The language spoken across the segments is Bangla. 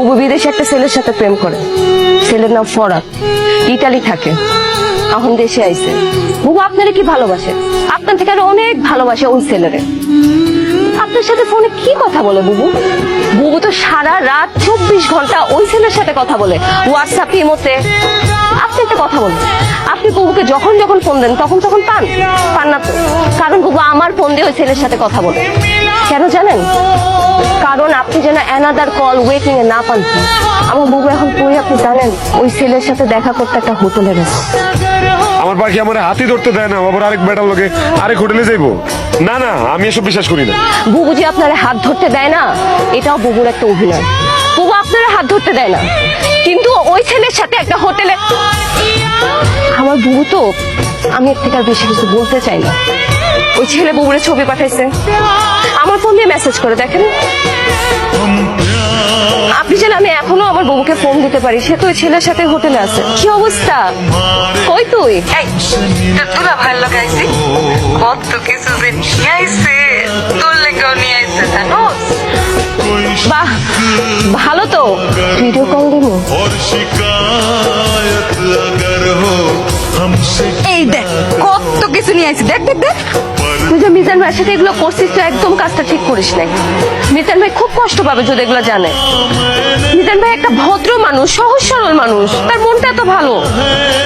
বুবু বিদেশে একটা ছেলের সাথে প্রেম করে। ছেলের নাম ফরাদ, ইটালি থাকে, এখন দেশে আইছে। বুবু আপনারে কি ভালোবাসে, আপনার থেকে আরো অনেক ভালোবাসে ওই ছেলেরে। আপনার সাথে ফোনে কি কথা বলে বুবু? বুবু তো সারা রাত 24 ঘন্টা ওই ছেলের সাথে কথা বলে, হোয়াটসঅ্যাপ, ইমোতে। আপনি একটা কথা বলেন, আপনি বুবুকে যখন যখন ফোন দেন তখন তখন পান না তো? কারণ বুবু আমার ফোন দিয়ে ওই ছেলের সাথে কথা বলে। কেন জানেন? কারণ আপনি যেন অ্যানাদার কল ওয়েটিং এ না পান। আমার বুবু এখন কই আপনি জানেন? ওই ছেলের সাথে দেখা করতে একটা হোটেলে গেছে। আমার পাখি আমার হাতি ধরতে দেয় না, আবার আরেক বেটার লোকে আরেক হোটেলে যাইবো? না না, আমি এসব বিশ্বাস করি না। বুবু যে আপনার হাত ধরতে দেয় না, এটাও বুবুর একটা অভিনয়। বুবু আপনার হাত ধরতে দেয় না, কিন্তু ওই ছেলের সাথে একটা হোটেলে। আমার বুবু তো, আমি এর থেকে আর বেশি কিছু বলতে চাই না। ওই ছেলে বুবুরে ছবি পাঠাইছে, আমার ফোন দিয়ে মেসেজ করে দেখেন। আপনি জানেন আমি এখনো আমার বুবুকে ফোন দিতে পারি, সে তো ওই ছেলের সাথে হোটেলে আছে। কি অবস্থা? কই তুই? তোরা ভালো লাগাইছি, কত কিছু যে নিয়ে আইছে, তোর লেগেও নিয়ে আইছে জানোস। বাহ, ভালো তো, ভিডিও কল দিব। এই দেখ কত কিছু নিয়ে আইছে, দেখ দেখ দেখ। তুই যে মিজান ভাইয়ের সাথে এগুলো করছিস, তো একদম কাজটা ঠিক করিস নাই। মিজান ভাই খুব কষ্ট পাবে যদি এগুলো জানে। মিজান ভাই একটা ভদ্র মানুষ, সহজ সরল মানুষ, তার মনটা এত ভালো।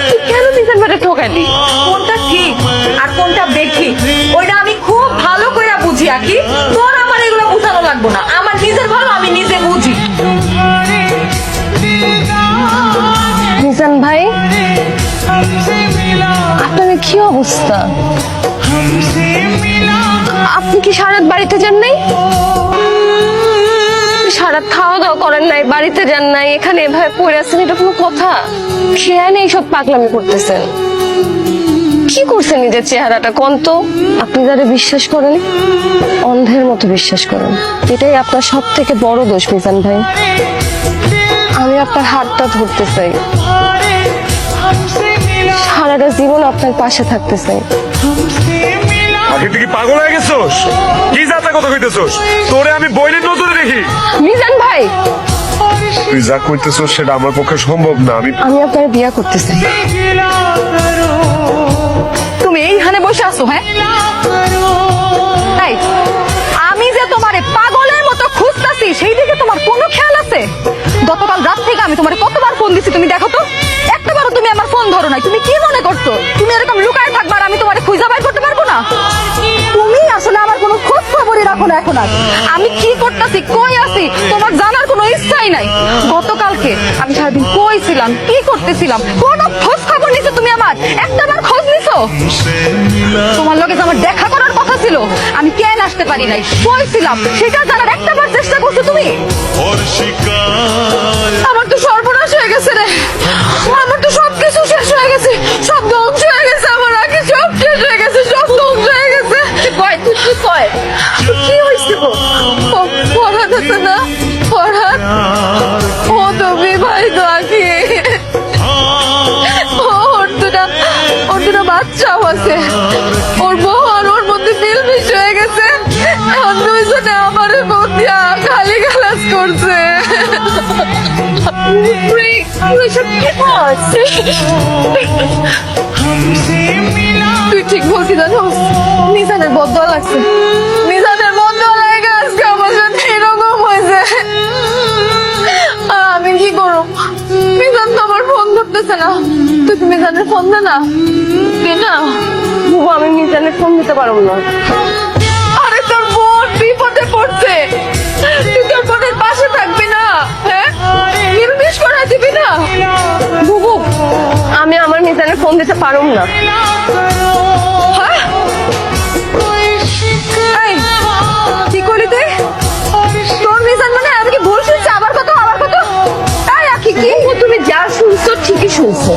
তুই কেন মিজান ভাইকে ঠকাইলি? কোনটা ঠিক আর কোনটা বেঠিক ওইটা আমি খুব ভালো করে বুঝি। আকি তোর আমার এগুলো বুঝানো লাগবো না, আমার নিজের ভালো আমি নিজে বুঝি। মিজান ভাই, আপনার কি অবস্থা? আপনি কি সারাত বাড়িতে যান নাই? সারাত খাওয়া দাওয়া করেন নাই, বাড়িতে যান নাই, এখানে এভাবে পড়ে আছেন, এটা কোনো কথা? খেয়াল এইসব পাগলামি করতেছেন। কি করছেন নিজের চেহারাটা কোন তো? আপনি যারা বিশ্বাস করেন, অন্ধের মতো বিশ্বাস করেন। এটাই আপনার সব থেকে বড় দোষ মিজান ভাই। আমি আপনার হাতটা ধরতে চাই, সারাটা জীবন আপনার পাশে থাকতে চাই। আগে তুই কি পাগল হয়ে গেছোস? কি যাতা কথা কইতেছোস? তোরে আমি বইনের নজরে দেখি। মিজান ভাই, তুই যা কইতেছোস সেটা আমার পক্ষে সম্ভব না। আমি আপনার বিয়ে করতে চাই। তুমি এইখানে বসে আছো? হ্যাঁ, তাই আমি যে তোমারে পাগলের মতো খুঁজতাছি সেই দিকে তোমার কোনো খেয়াল আছে? গতকাল রাত থেকে আমি তোমারে কতবার ফোন দিছি, তুমি দেখো তো, একটাবারও তুমি আমার ফোন ধরো নাই। তুমি কি মনে করছো তুমি এরকম লুকায় থাকবা আর আমি তোমারে খুঁজে বাইর করতে পারবো না? তুমি আসলে আমার কোনো খোঁজ খবরই রাখো না এখন। আর আমি কি করতেছি, কই আছি, তোমার জানার কোনো ইচ্ছাই নাই। গতকালকে আমি সারাদিন কই ছিলাম, কি করতেছিলাম, কোনো খোঁজ খবর নিছো তুমি আমার? একটাবার খোঁজ নিছো? তোমার লগে যে আমার দেখা করার কথা ছিল, আমি কেন আসতে পারি নাই, কই ছিলাম, সেটা জানার একটাবার চেষ্টা করছো তুমি? আমার তো সর্বনাশ হয়ে গেছে রে, আমার তো সবকিছু শেষ হয়ে গেছে, সব ধ্বংস হয়ে গেছে, আমার আগে সব শেষ হয়ে গেছে, সব ধ্বংস হয়ে গেছে। তুই কি কয়? কি হয়েছে গো? ফরহাদ আছে না, ফরহাদ, ও তুমি ভাই তো আকি, ওর দুটা বাচ্চাও আছে, ওর বউ আর ওর মধ্যে মিলমিশ হয়ে গেছে। এখন দুইজনে আমার বউ দিয়া খালি গালাজ করছে। তুই ঠিক বলছি জানোস, নিজানের বদয়া লাগছে, নিজানের বদয়া লাগে আজকে আমার সাথে এরকম হয়েছে। আমি কি করব? মিজান তো আমার ফোন ধরতেছে না। তুই মিজানের ফোন দে না, দে না। বুবু, আমি মিজানের ফোন দিতে পারবো না। আরে তোর বোন বিপদে পড়ছে, তুই তোর বোনের পাশে থাকবি না? হ্যাঁ, নির্মিশ করে দিবি না? বুবু, আমি আমার মিজানের ফোন দিতে পারবো না। হ্যাঁ? এই, কি করলি তুই? তোর মিজান মানে আমি কি ভুল শুনছি? আবার কত আবার কত? তাই আকি কি? বুবু, তুমি যা শুনছো ঠিকই শুনছো।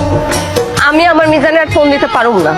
আমি আমার মিজানের ফোন দিতে পারবো না।